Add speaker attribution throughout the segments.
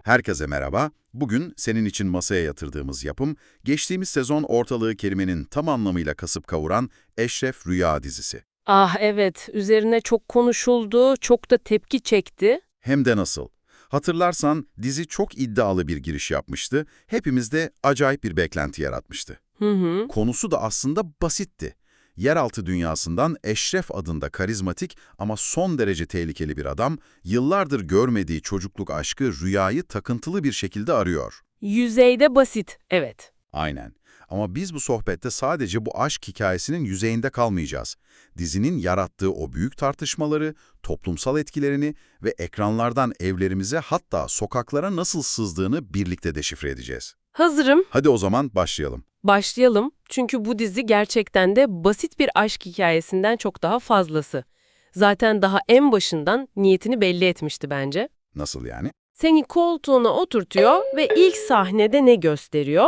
Speaker 1: Herkese merhaba. Bugün senin için masaya yatırdığımız yapım, geçtiğimiz sezon ortalığı kelimenin tam anlamıyla kasıp kavuran Eşref Rüya dizisi.
Speaker 2: Ah evet, üzerine çok konuşuldu, çok da tepki çekti.
Speaker 1: Hem de nasıl? Hatırlarsan dizi çok iddialı bir giriş yapmıştı, hepimizde acayip bir beklenti yaratmıştı.
Speaker 2: Hı hı.
Speaker 1: Konusu da aslında basitti. Yeraltı dünyasından Eşref adında karizmatik ama son derece tehlikeli bir adam, yıllardır görmediği çocukluk aşkı Rüya'yı takıntılı bir şekilde arıyor.
Speaker 2: Yüzeyde basit, evet.
Speaker 1: Aynen. Ama biz bu sohbette sadece bu aşk hikayesinin yüzeyinde kalmayacağız. Dizinin yarattığı o büyük tartışmaları, toplumsal etkilerini ve ekranlardan evlerimize hatta sokaklara nasıl sızdığını birlikte deşifre edeceğiz.
Speaker 2: Hazırım,
Speaker 1: Hadi o zaman başlayalım.
Speaker 2: başlayalım. Çünkü bu dizi gerçekten de basit bir aşk hikayesinden çok daha fazlası. Zaten daha en başından niyetini belli etmişti bence.
Speaker 1: Nasıl yani?
Speaker 2: Seni koltuğuna oturtuyor ve ilk sahnede ne gösteriyor?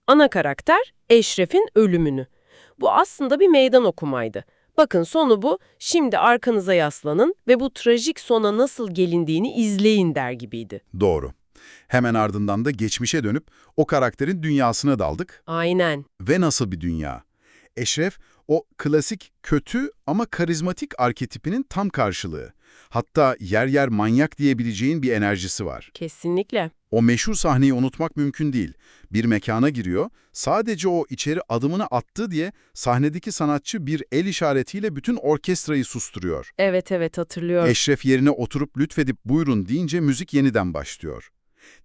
Speaker 2: Ana karakter Eşref'in ölümünü. Bu aslında bir meydan okumaydı. Bakın sonu bu, şimdi arkanıza yaslanın ve bu trajik sona nasıl gelindiğini izleyin der gibiydi.
Speaker 1: Doğru. Hemen ardından da geçmişe dönüp o karakterin dünyasına daldık.
Speaker 2: Aynen.
Speaker 1: Ve nasıl bir dünya? Eşref, o klasik kötü ama karizmatik arketipinin tam karşılığı. Hatta yer yer manyak diyebileceğin bir enerjisi var.
Speaker 2: Kesinlikle.
Speaker 1: O meşhur sahneyi unutmak mümkün değil. Bir mekana giriyor, sadece o içeri adımını attı diye sahnedeki sanatçı bir el işaretiyle bütün orkestrayı susturuyor.
Speaker 2: Evet hatırlıyorum.
Speaker 1: Eşref yerine oturup lütfedip buyurun deyince müzik yeniden başlıyor.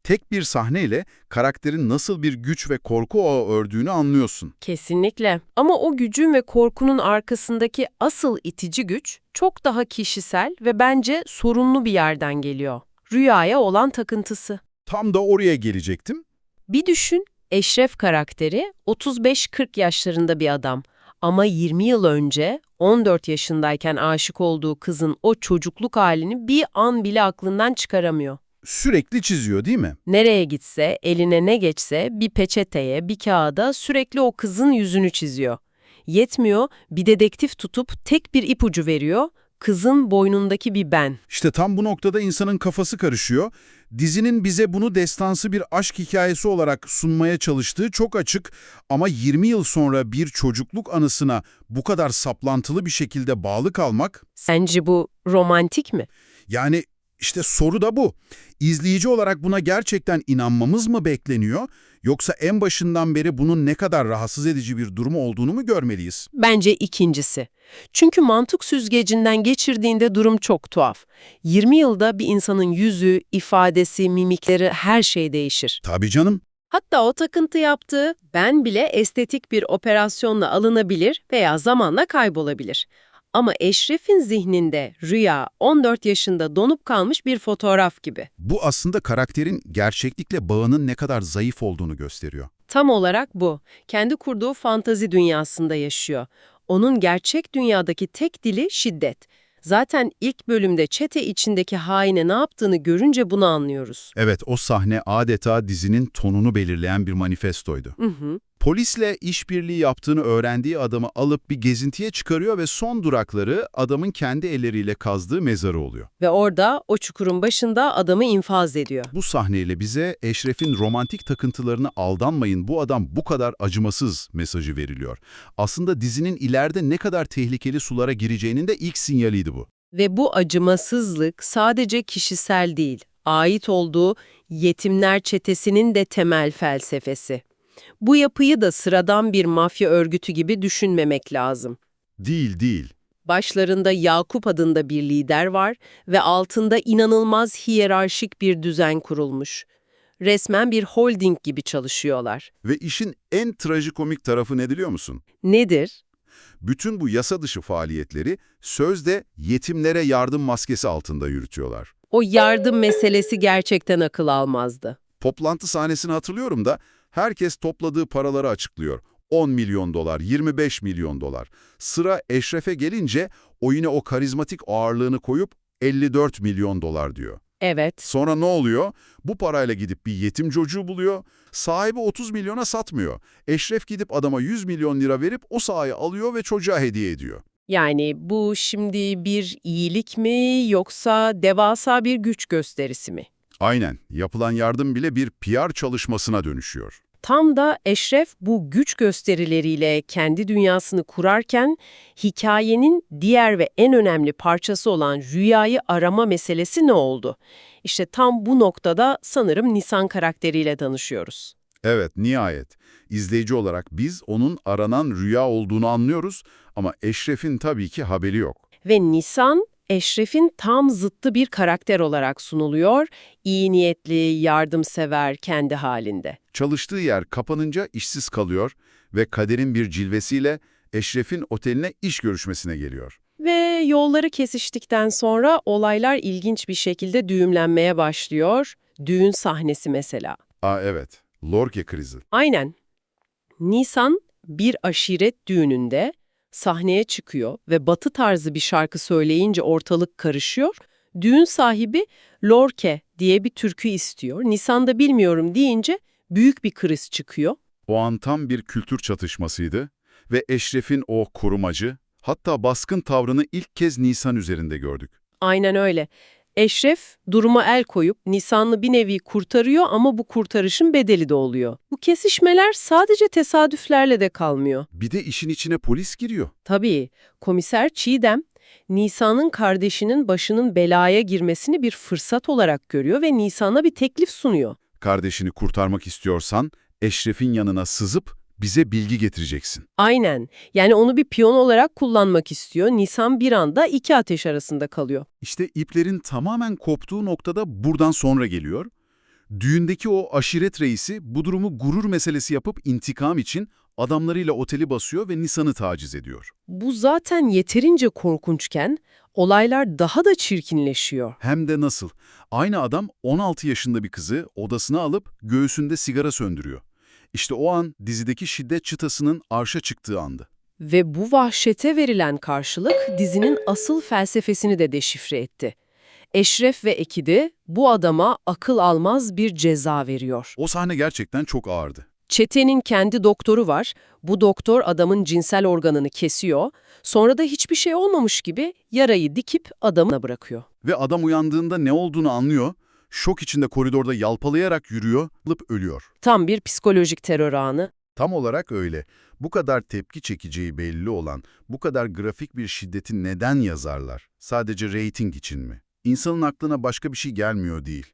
Speaker 1: Tek bir sahneyle karakterin nasıl bir güç ve korku ağı ördüğünü anlıyorsun.
Speaker 2: Kesinlikle. Ama o gücün ve korkunun arkasındaki asıl itici güç çok daha kişisel ve bence sorunlu bir yerden geliyor. Rüyaya olan takıntısı.
Speaker 1: Tam da oraya gelecektim.
Speaker 2: Bir düşün, Eşref karakteri 35-40 yaşlarında bir adam. Ama 20 yıl önce 14 yaşındayken aşık olduğu kızın o çocukluk halini bir an bile aklından çıkaramıyor.
Speaker 1: Sürekli çiziyor değil mi?
Speaker 2: Nereye gitse, eline ne geçse bir peçeteye, bir kağıda sürekli o kızın yüzünü çiziyor. Yetmiyor, bir dedektif tutup tek bir ipucu veriyor, kızın boynundaki bir ben.
Speaker 1: İşte tam bu noktada insanın kafası karışıyor. Dizinin bize bunu destansı bir aşk hikayesi olarak sunmaya çalıştığı çok açık ama 20 yıl sonra bir çocukluk anısına bu kadar saplantılı bir şekilde bağlı kalmak,
Speaker 2: Sence bu romantik mi?
Speaker 1: yani işte soru da bu. İzleyici olarak buna gerçekten inanmamız mı bekleniyor, yoksa en başından beri bunun ne kadar rahatsız edici bir durum olduğunu mu görmeliyiz?
Speaker 2: Bence ikincisi. Çünkü mantık süzgecinden geçirdiğinde durum çok tuhaf. 20 yılda bir insanın yüzü, ifadesi, mimikleri her şey değişir.
Speaker 1: Tabii canım.
Speaker 2: Hatta o takıntı yaptığı ben bile estetik bir operasyonla alınabilir veya zamanla kaybolabilir. Ama Eşref'in zihninde rüya 14 yaşında donup kalmış bir fotoğraf gibi.
Speaker 1: Bu aslında karakterin gerçeklikle bağının ne kadar zayıf olduğunu gösteriyor.
Speaker 2: Tam olarak bu. Kendi kurduğu fantazi dünyasında yaşıyor. Onun gerçek dünyadaki tek dili şiddet. Zaten ilk bölümde çete içindeki haine ne yaptığını görünce bunu anlıyoruz.
Speaker 1: Evet, o sahne adeta dizinin tonunu belirleyen bir manifestoydu.
Speaker 2: Hı hı.
Speaker 1: Polisle işbirliği yaptığını öğrendiği adamı alıp bir gezintiye çıkarıyor ve son durakları adamın kendi elleriyle kazdığı mezarı oluyor.
Speaker 2: Ve orada o çukurun başında adamı infaz ediyor.
Speaker 1: Bu sahneyle bize Eşref'in romantik takıntılarına aldanmayın, bu adam bu kadar acımasız mesajı veriliyor. Aslında dizinin ileride ne kadar tehlikeli sulara gireceğinin de ilk sinyaliydi bu.
Speaker 2: Ve bu acımasızlık sadece kişisel değil, ait olduğu yetimler çetesinin de temel felsefesi. Bu yapıyı da sıradan bir mafya örgütü gibi düşünmemek lazım.
Speaker 1: Değil.
Speaker 2: Başlarında Yakup adında bir lider var ve altında inanılmaz hiyerarşik bir düzen kurulmuş. Resmen bir holding gibi çalışıyorlar.
Speaker 1: Ve işin en trajikomik tarafı ne biliyor musun?
Speaker 2: Nedir?
Speaker 1: Bütün bu yasa dışı faaliyetleri sözde yetimlere yardım maskesi altında yürütüyorlar.
Speaker 2: O yardım meselesi gerçekten akıl almazdı.
Speaker 1: Toplantı sahnesini hatırlıyorum da herkes topladığı paraları açıklıyor. 10 milyon dolar, 25 milyon dolar. Sıra Eşref'e gelince o yine o karizmatik ağırlığını koyup 54 milyon dolar diyor.
Speaker 2: Evet.
Speaker 1: Sonra ne oluyor? Bu parayla gidip bir yetim çocuğu buluyor. Sahibi 30 milyona satmıyor. Eşref gidip adama 100 milyon lira verip o sahayı alıyor ve çocuğa hediye ediyor.
Speaker 2: Yani bu şimdi bir iyilik mi yoksa devasa bir güç gösterisi mi?
Speaker 1: Aynen, yapılan yardım bile bir PR çalışmasına dönüşüyor.
Speaker 2: Tam da Eşref bu güç gösterileriyle kendi dünyasını kurarken hikayenin diğer ve en önemli parçası olan rüyayı arama meselesi ne oldu? İşte tam bu noktada sanırım Nisan karakteriyle tanışıyoruz.
Speaker 1: Evet, nihayet. İzleyici olarak biz onun aranan rüya olduğunu anlıyoruz ama Eşref'in tabii ki haberi yok.
Speaker 2: Ve Nisan, Eşref'in tam zıttı bir karakter olarak sunuluyor, iyi niyetli, yardımsever, kendi halinde.
Speaker 1: Çalıştığı yer kapanınca işsiz kalıyor ve kaderin bir cilvesiyle Eşref'in oteline iş görüşmesine geliyor.
Speaker 2: Ve yolları kesiştikten sonra olaylar ilginç bir şekilde düğümlenmeye başlıyor. Düğün sahnesi mesela.
Speaker 1: Evet, Lorca krizi.
Speaker 2: Aynen. Nisan bir aşiret düğününde sahneye çıkıyor ve batı tarzı bir şarkı söyleyince ortalık karışıyor. Düğün sahibi Lorca diye bir türkü istiyor. Nisan da bilmiyorum deyince büyük bir kriz çıkıyor.
Speaker 1: O an tam bir kültür çatışmasıydı ve Eşref'in o korumacı, hatta baskın tavrını ilk kez Nisan üzerinde gördük.
Speaker 2: Aynen öyle. Eşref duruma el koyup Nisan'ı bir nevi kurtarıyor ama bu kurtarışın bedeli de oluyor. Bu kesişmeler sadece tesadüflerle de kalmıyor.
Speaker 1: Bir de işin içine polis giriyor.
Speaker 2: Tabii komiser Çiğdem, Nisan'ın kardeşinin başının belaya girmesini bir fırsat olarak görüyor ve Nisan'a bir teklif sunuyor.
Speaker 1: Kardeşini kurtarmak istiyorsan Eşref'in yanına sızıp bize bilgi getireceksin.
Speaker 2: Aynen. Yani onu bir piyon olarak kullanmak istiyor. Nisan bir anda iki ateş arasında kalıyor.
Speaker 1: İşte iplerin tamamen koptuğu noktada buradan sonra geliyor. Düğündeki o aşiret reisi bu durumu gurur meselesi yapıp intikam için adamlarıyla oteli basıyor ve Nisan'ı taciz ediyor.
Speaker 2: Bu zaten yeterince korkunçken olaylar daha da çirkinleşiyor.
Speaker 1: Hem de nasıl? Aynı adam 16 yaşında bir kızı odasına alıp göğsünde sigara söndürüyor. İşte o an dizideki şiddet çıtasının arşa çıktığı andı.
Speaker 2: Ve bu vahşete verilen karşılık dizinin asıl felsefesini de deşifre etti. Eşref ve ekibi bu adama akıl almaz bir ceza veriyor.
Speaker 1: O sahne gerçekten çok ağırdı.
Speaker 2: Çetenin kendi doktoru var. Bu doktor adamın cinsel organını kesiyor. Sonra da hiçbir şey olmamış gibi yarayı dikip adamına bırakıyor.
Speaker 1: Ve adam uyandığında ne olduğunu anlıyor, şok içinde koridorda yalpalayarak yürüyor, ölüyor.
Speaker 2: Tam bir psikolojik terör anı.
Speaker 1: Tam olarak öyle. Bu kadar tepki çekeceği belli olan, bu kadar grafik bir şiddeti neden yazarlar? Sadece reyting için mi? İnsanın aklına başka bir şey gelmiyor değil.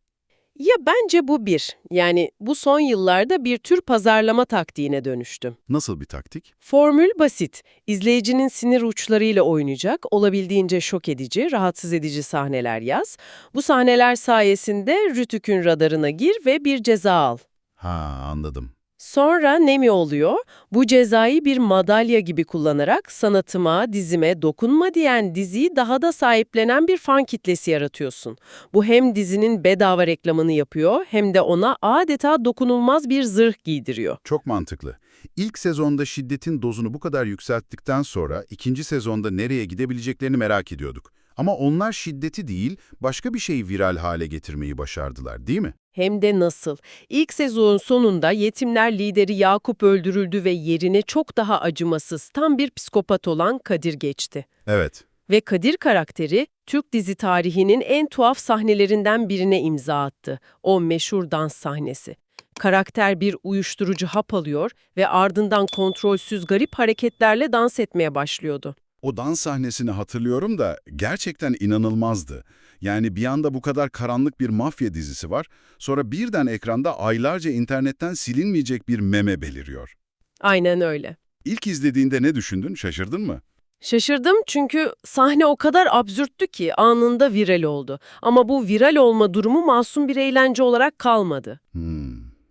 Speaker 2: Ya bence bu bir. Yani bu son yıllarda bir tür pazarlama taktiğine dönüştü.
Speaker 1: Nasıl bir taktik?
Speaker 2: Formül basit. İzleyicinin sinir uçlarıyla oynayacak, olabildiğince şok edici, rahatsız edici sahneler yaz. Bu sahneler sayesinde Rütük'ün radarına gir ve bir ceza al.
Speaker 1: Anladım.
Speaker 2: Sonra ne mi oluyor? Bu cezayı bir madalya gibi kullanarak sanatıma, dizime dokunma diyen diziyi daha da sahiplenen bir fan kitlesi yaratıyorsun. Bu hem dizinin bedava reklamını yapıyor hem de ona adeta dokunulmaz bir zırh giydiriyor.
Speaker 1: Çok mantıklı. İlk sezonda şiddetin dozunu bu kadar yükselttikten sonra ikinci sezonda nereye gidebileceklerini merak ediyorduk. Ama onlar şiddeti değil, başka bir şeyi viral hale getirmeyi başardılar, değil mi?
Speaker 2: Hem de nasıl? İlk sezonun sonunda yetimler lideri Yakup öldürüldü ve yerine çok daha acımasız, tam bir psikopat olan Kadir geçti.
Speaker 1: Evet.
Speaker 2: Ve Kadir karakteri, Türk dizi tarihinin en tuhaf sahnelerinden birine imza attı. O meşhur dans sahnesi. Karakter bir uyuşturucu hap alıyor ve ardından kontrolsüz garip hareketlerle dans etmeye başlıyordu.
Speaker 1: O dans sahnesini hatırlıyorum da gerçekten inanılmazdı. Yani bir anda bu kadar karanlık bir mafya dizisi var, sonra birden ekranda aylarca internetten silinmeyecek bir meme beliriyor.
Speaker 2: Aynen öyle.
Speaker 1: İlk izlediğinde ne düşündün, şaşırdın mı?
Speaker 2: Şaşırdım çünkü sahne o kadar absürttü ki anında viral oldu. Ama bu viral olma durumu masum bir eğlence olarak kalmadı.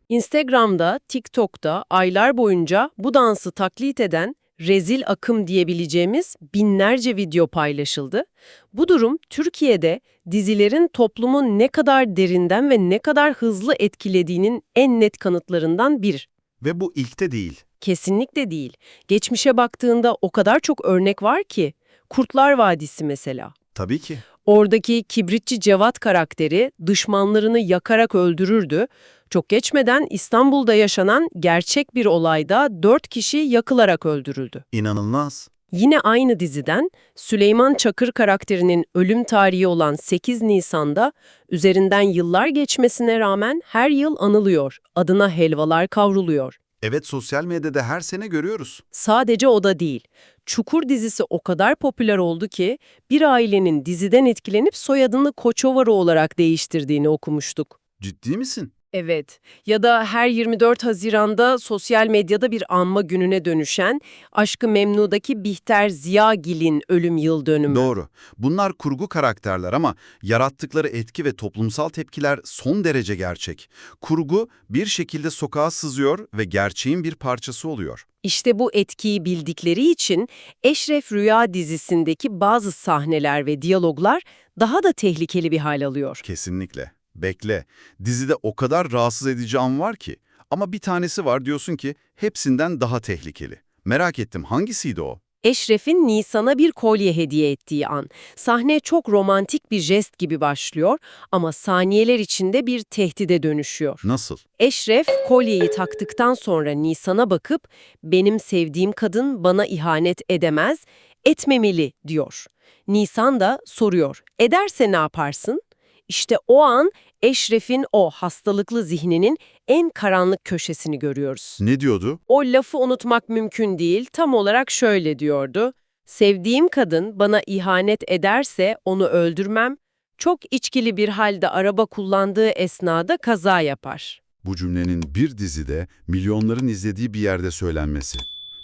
Speaker 2: Instagram'da, TikTok'ta aylar boyunca bu dansı taklit eden rezil akım diyebileceğimiz binlerce video paylaşıldı. Bu durum Türkiye'de dizilerin toplumu ne kadar derinden ve ne kadar hızlı etkilediğinin en net kanıtlarından biri.
Speaker 1: Ve bu ilkte değil.
Speaker 2: Kesinlikle değil. Geçmişe baktığında o kadar çok örnek var ki. Kurtlar Vadisi mesela.
Speaker 1: Tabii ki.
Speaker 2: Oradaki kibritçi Cevat karakteri düşmanlarını yakarak öldürürdü. Çok geçmeden İstanbul'da yaşanan gerçek bir olayda 4 kişi yakılarak öldürüldü.
Speaker 1: İnanılmaz.
Speaker 2: Yine aynı diziden Süleyman Çakır karakterinin ölüm tarihi olan 8 Nisan'da üzerinden yıllar geçmesine rağmen her yıl anılıyor, adına helvalar kavruluyor.
Speaker 1: Evet, sosyal medyada her sene görüyoruz.
Speaker 2: Sadece o da değil. Çukur dizisi o kadar popüler oldu ki bir ailenin diziden etkilenip soyadını Koçovalı olarak değiştirdiğini okumuştuk.
Speaker 1: Ciddi misin?
Speaker 2: Evet, ya da her 24 Haziran'da sosyal medyada bir anma gününe dönüşen Aşk-ı Memnu'daki Bihter Ziyagil'in ölüm yıl dönümü.
Speaker 1: Doğru. Bunlar kurgu karakterler ama yarattıkları etki ve toplumsal tepkiler son derece gerçek. Kurgu bir şekilde sokağa sızıyor ve gerçeğin bir parçası oluyor.
Speaker 2: İşte bu etkiyi bildikleri için Eşref Rüya dizisindeki bazı sahneler ve diyaloglar daha da tehlikeli bir hal alıyor.
Speaker 1: Kesinlikle. Bekle. Dizide o kadar rahatsız edici an var ki. Ama bir tanesi var diyorsun ki hepsinden daha tehlikeli. Merak ettim, hangisiydi o?
Speaker 2: Eşref'in Nisan'a bir kolye hediye ettiği an. Sahne çok romantik bir jest gibi başlıyor ama saniyeler içinde bir tehdide dönüşüyor.
Speaker 1: Nasıl?
Speaker 2: Eşref kolyeyi taktıktan sonra Nisan'a bakıp "Benim sevdiğim kadın bana ihanet edemez, etmemeli." diyor. Nisan da soruyor, "Ederse ne yaparsın?" İşte o an Eşref'in o hastalıklı zihninin en karanlık köşesini görüyoruz.
Speaker 1: Ne diyordu?
Speaker 2: O lafı unutmak mümkün değil, tam olarak şöyle diyordu: "Sevdiğim kadın bana ihanet ederse onu öldürmem, çok içkili bir halde araba kullandığı esnada kaza yapar."
Speaker 1: Bu cümlenin bir dizide milyonların izlediği bir yerde söylenmesi.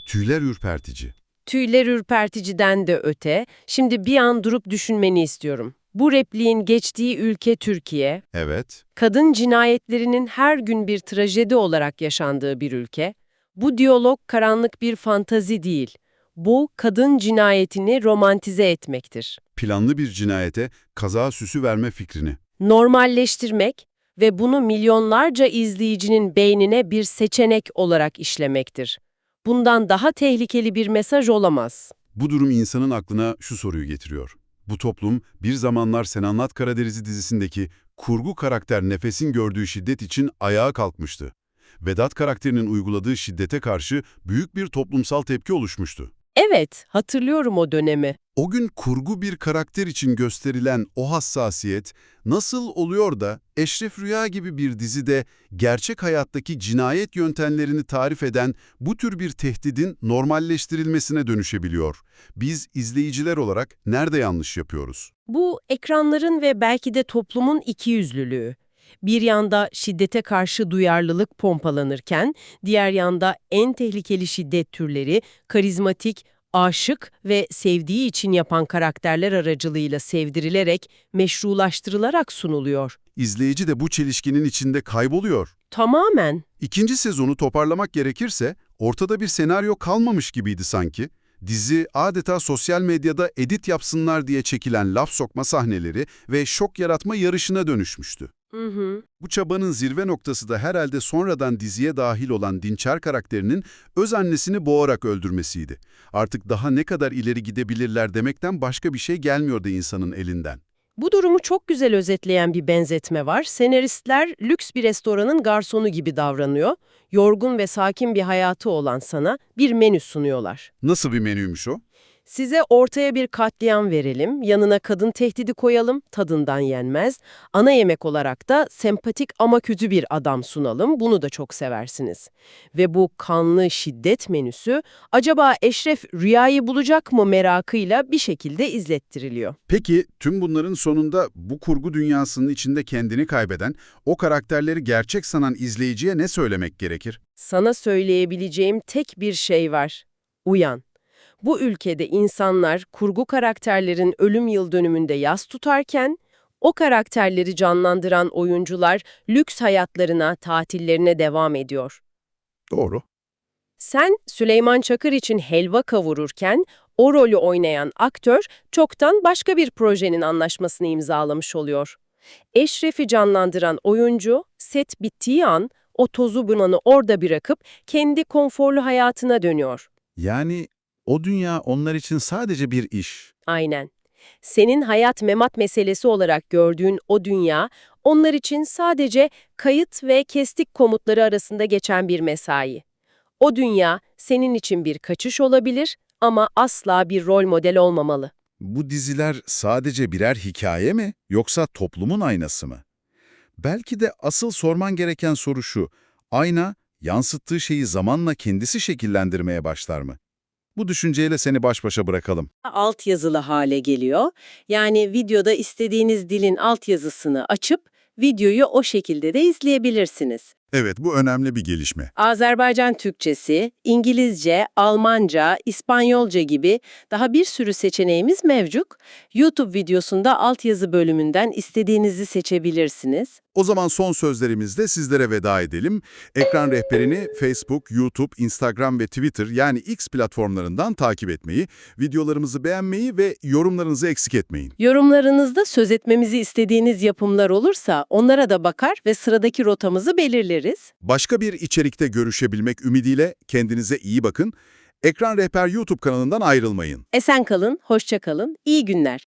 Speaker 1: Tüyler ürpertici.
Speaker 2: Tüyler ürperticiden de öte, şimdi bir an durup düşünmeni istiyorum. Bu repliğin geçtiği ülke Türkiye,
Speaker 1: Evet.
Speaker 2: kadın cinayetlerinin her gün bir trajedi olarak yaşandığı bir ülke. Bu diyalog karanlık bir fantazi değil. Bu, kadın cinayetini romantize etmektir.
Speaker 1: Planlı bir cinayete kaza süsü verme fikrini.
Speaker 2: Normalleştirmek ve bunu milyonlarca izleyicinin beynine bir seçenek olarak işlemektir. Bundan daha tehlikeli bir mesaj olamaz.
Speaker 1: Bu durum insanın aklına şu soruyu getiriyor. Bu toplum bir zamanlar Sen Anlat Karadeniz'i dizisindeki kurgu karakter Nefes'in gördüğü şiddet için ayağa kalkmıştı. Vedat karakterinin uyguladığı şiddete karşı büyük bir toplumsal tepki oluşmuştu.
Speaker 2: Evet, hatırlıyorum o dönemi.
Speaker 1: O gün kurgu bir karakter için gösterilen o hassasiyet nasıl oluyor da Eşref Rüya gibi bir dizide gerçek hayattaki cinayet yöntemlerini tarif eden bu tür bir tehdidin normalleştirilmesine dönüşebiliyor? Biz izleyiciler olarak nerede yanlış yapıyoruz?
Speaker 2: Bu ekranların ve belki de toplumun ikiyüzlülüğü. Bir yanda şiddete karşı duyarlılık pompalanırken, diğer yanda en tehlikeli şiddet türleri karizmatik, aşık ve sevdiği için yapan karakterler aracılığıyla sevdirilerek, meşrulaştırılarak sunuluyor.
Speaker 1: İzleyici de bu çelişkinin içinde kayboluyor.
Speaker 2: Tamamen.
Speaker 1: İkinci sezonu toparlamak gerekirse ortada bir senaryo kalmamış gibiydi sanki. Dizi adeta sosyal medyada edit yapsınlar diye çekilen laf sokma sahneleri ve şok yaratma yarışına dönüşmüştü. Bu çabanın zirve noktası da herhalde sonradan diziye dahil olan Dinçer karakterinin öz annesini boğarak öldürmesiydi. Artık daha ne kadar ileri gidebilirler demekten başka bir şey gelmiyordu insanın elinden.
Speaker 2: Bu durumu çok güzel özetleyen bir benzetme var. Senaristler lüks bir restoranın garsonu gibi davranıyor. Yorgun ve sakin bir hayatı olan sana bir menü sunuyorlar.
Speaker 1: Nasıl bir menüymüş o?
Speaker 2: Size ortaya bir katliam verelim, yanına kadın tehdidi koyalım, tadından yenmez. Ana yemek olarak da sempatik ama kötü bir adam sunalım, bunu da çok seversiniz. Ve bu kanlı şiddet menüsü acaba Eşref Rüya'yı bulacak mı merakıyla bir şekilde izlettiriliyor.
Speaker 1: Peki tüm bunların sonunda bu kurgu dünyasının içinde kendini kaybeden, o karakterleri gerçek sanan izleyiciye ne söylemek gerekir?
Speaker 2: Sana söyleyebileceğim tek bir şey var: uyan. Bu ülkede insanlar kurgu karakterlerin ölüm yıl dönümünde yas tutarken, o karakterleri canlandıran oyuncular lüks hayatlarına, tatillerine devam ediyor.
Speaker 1: Doğru.
Speaker 2: Sen Süleyman Çakır için helva kavururken, o rolü oynayan aktör çoktan başka bir projenin anlaşmasını imzalamış oluyor. Eşref'i canlandıran oyuncu, set bittiği an o tozu bulanı orada bırakıp kendi konforlu hayatına dönüyor.
Speaker 1: Yani o dünya onlar için sadece bir iş.
Speaker 2: Aynen. Senin hayat memat meselesi olarak gördüğün o dünya, onlar için sadece kayıt ve kestik komutları arasında geçen bir mesai. O dünya senin için bir kaçış olabilir ama asla bir rol model olmamalı.
Speaker 1: Bu diziler sadece birer hikaye mi, yoksa toplumun aynası mı? Belki de asıl sorman gereken soru şu: ayna, yansıttığı şeyi zamanla kendisi şekillendirmeye başlar mı? Bu düşünceyle seni baş başa bırakalım.
Speaker 2: Altyazılı hale geliyor. Yani videoda istediğiniz dilin altyazısını açıp videoyu o şekilde de izleyebilirsiniz.
Speaker 1: Evet, bu önemli bir gelişme.
Speaker 2: Azerbaycan Türkçesi, İngilizce, Almanca, İspanyolca gibi daha bir sürü seçeneğimiz mevcut. YouTube videosunda altyazı bölümünden istediğinizi seçebilirsiniz.
Speaker 1: O zaman son sözlerimizle sizlere veda edelim. Ekran rehberini Facebook, YouTube, Instagram ve Twitter yani X platformlarından takip etmeyi, videolarımızı beğenmeyi ve yorumlarınızı eksik etmeyin.
Speaker 2: Yorumlarınızda söz etmemizi istediğiniz yapımlar olursa onlara da bakar ve sıradaki rotamızı belirleriz.
Speaker 1: Başka bir içerikte görüşebilmek ümidiyle kendinize iyi bakın. Ekran Rehber YouTube kanalından ayrılmayın.
Speaker 2: Esen kalın, hoşça kalın, iyi günler.